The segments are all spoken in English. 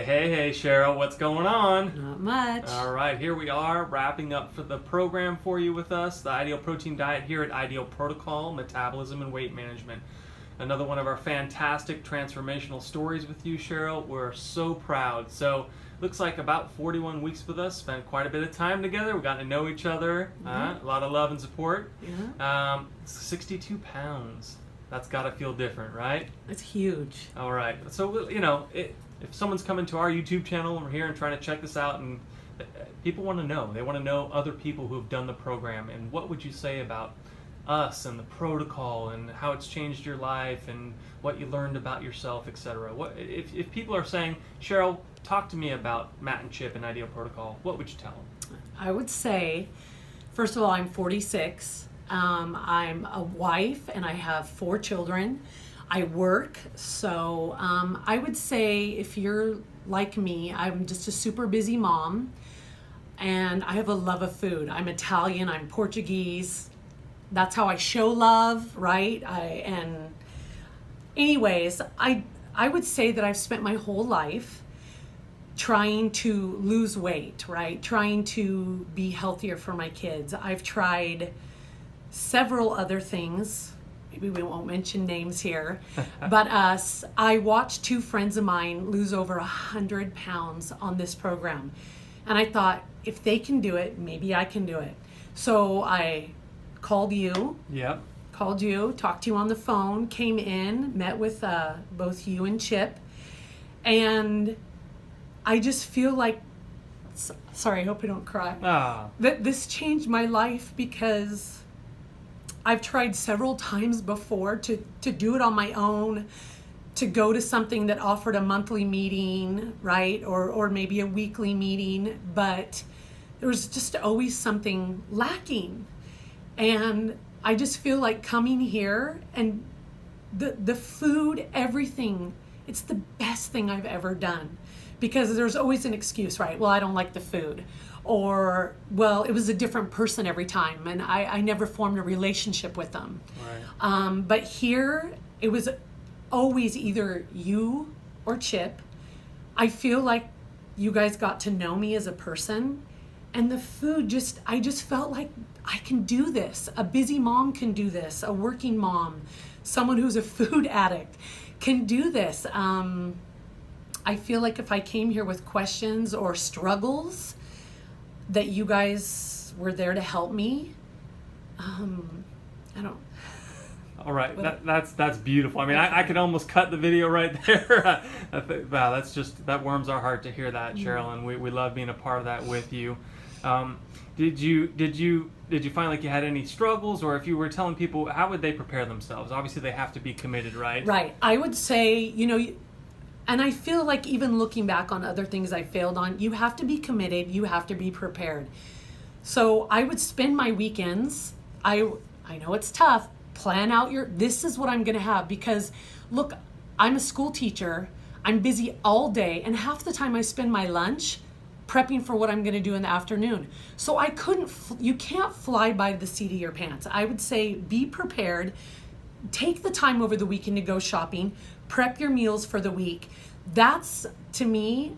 Hey, Cheryl, what's going on? Not much. All right, here we are, wrapping up for the program for you with us, the Ideal Protein Diet here at Ideal Protocol, Metabolism and Weight Management. Another one of our fantastic transformational stories with you, Cheryl. We're so proud. So, looks like about 41 weeks with us, spent quite a bit of time together. We got to know each other, a lot of love and support. Yeah. 62 pounds. That's got to feel different, right? It's huge. All right. So, if someone's coming to our YouTube channel and we're here and trying to check this out, and people want to know, they want to know other people who have done the program, and what would you say about us and the protocol and how it's changed your life and what you learned about yourself, etc. What if people are saying, Cheryl, talk to me about Matt and Chip and Ideal Protocol, what would you tell them? I would say, first of all, I'm 46. I'm a wife and I have 4 children. I work, so I would say if you're like me, I'm just a super busy mom, and I have a love of food. I'm Italian, I'm Portuguese. That's how I show love, right? Anyways, I would say that I've spent my whole life trying to lose weight, right? Trying to be healthier for my kids. I've tried several other things. Maybe we won't mention names here, but I watched 2 friends of mine lose over 100 pounds on this program. And I thought, if they can do it, maybe I can do it. So I called you, talked to you on the phone, came in, met with both you and Chip. And I just feel like, sorry, I hope I don't cry, that this changed my life, because I've tried several times before to do it on my own, to go to something that offered a monthly meeting, right? Or maybe a weekly meeting, but there was just always something lacking. And I just feel like coming here and the food, everything, it's the best thing I've ever done. Because there's always an excuse, right? Well, I don't like the food. Or, well, it was a different person every time, and I never formed a relationship with them. Right. But here, it was always either you or Chip. I feel like you guys got to know me as a person, and the food I just felt like I can do this. A busy mom can do this. A working mom, someone who's a food addict can do this. I feel like if I came here with questions or struggles, that you guys were there to help me. I don't. All right, that's beautiful. I mean, I could almost cut the video right there. Wow, that warms our heart to hear that, Cheryl, and we love being a part of that with you. Did you find like you had any struggles, or if you were telling people, how would they prepare themselves? Obviously, they have to be committed, right? Right. I would say, and I feel like even looking back on other things I failed on, you have to be committed, you have to be prepared. So I would spend my weekends, I know it's tough, plan out this is what I'm gonna have, because look, I'm a school teacher, I'm busy all day, and half the time I spend my lunch prepping for what I'm gonna do in the afternoon. So you can't fly by the seat of your pants. I would say be prepared, take the time over the weekend to go shopping, prep your meals for the week. That's, to me,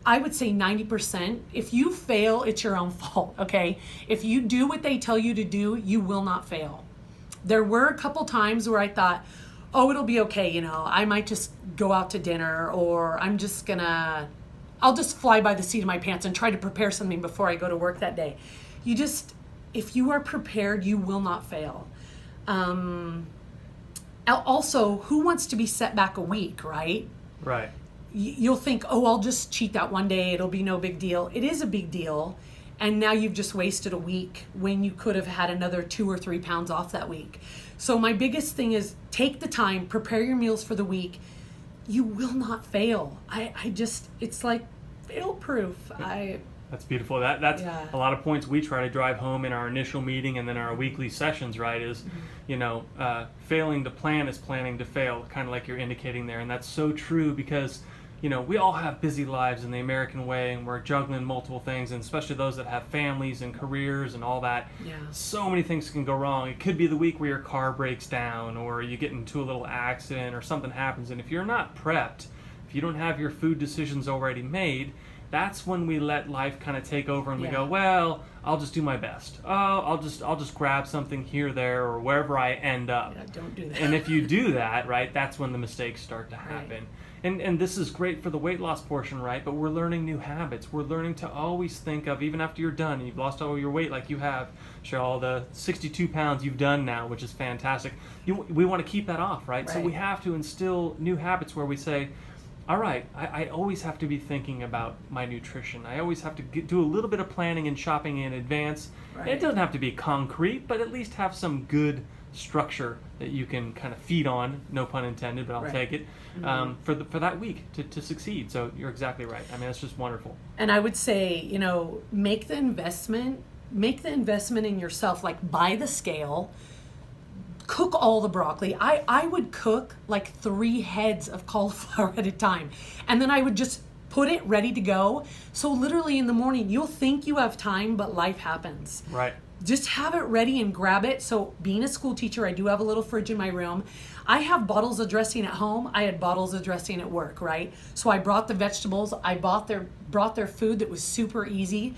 I would say 90%. If you fail, it's your own fault, okay? If you do what they tell you to do, you will not fail. There were a couple times where I thought, oh, it'll be okay, I might just go out to dinner, or I'll just fly by the seat of my pants and try to prepare something before I go to work that day. If you are prepared, you will not fail. Also, who wants to be set back a week, right? Right. You'll think, oh, I'll just cheat that one day. It'll be no big deal. It is a big deal. And now you've just wasted a week when you could have had another 2 or 3 pounds off that week. So my biggest thing is take the time, prepare your meals for the week. You will not fail. It's like fail proof. That's beautiful. That's a lot of points we try to drive home in our initial meeting and then our weekly sessions, right? Is, failing to plan is planning to fail, kind of like you're indicating there. And that's so true, because, we all have busy lives in the American way, and we're juggling multiple things, and especially those that have families and careers and all that. Yeah. So many things can go wrong. It could be the week where your car breaks down, or you get into a little accident, or something happens. And if you're not prepped, if you don't have your food decisions already made, that's when we let life kind of take over and we go, well, I'll just do my best. Oh, I'll just grab something here, there, or wherever I end up. Yeah, don't do that. And if you do that, right, that's when the mistakes start to happen. Right. And this is great for the weight loss portion, right? But we're learning new habits. We're learning to always think of, even after you're done, and you've lost all your weight like you have, Cheryl, the 62 pounds you've done now, which is fantastic. We want to keep that off, right? So we have to instill new habits where we say, all right, I always have to be thinking about my nutrition. I always have to do a little bit of planning and shopping in advance. Right. It doesn't have to be concrete, but at least have some good structure that you can kind of feed on, no pun intended, but I'll take it, for that week to succeed. So you're exactly right. I mean, it's just wonderful. And I would say, you know, make the investment in yourself, like buy the scale, cook all the broccoli. I would cook like 3 heads of cauliflower at a time, and then I would just put it ready to go. So literally in the morning, you'll think you have time, but life happens. Right. Just have it ready and grab it. So being a school teacher, I do have a little fridge in my room. I have bottles of dressing at home. I had bottles of dressing at work, right? So I brought the vegetables. I brought their food that was super easy,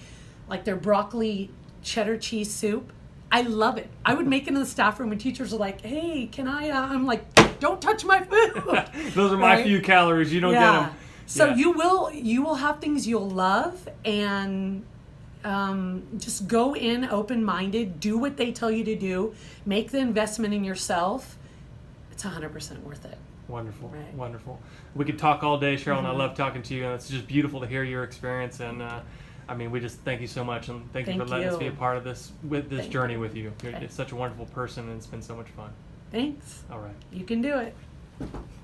like their broccoli cheddar cheese soup. I love it. I would make it in the staff room, and teachers are like, hey, can I, I'm like, don't touch my food. Those are my few calories. You don't get them. So you will have things you'll love, and just go in open-minded, do what they tell you to do, make the investment in yourself. It's 100% worth it. Wonderful. Right. Wonderful. We could talk all day, Cheryl, and I love talking to you, and it's just beautiful to hear your experience. And I mean, we just thank you so much, and thank you for letting us be a part of this journey with you. You're such a wonderful person, and it's been so much fun. Thanks. All right. You can do it.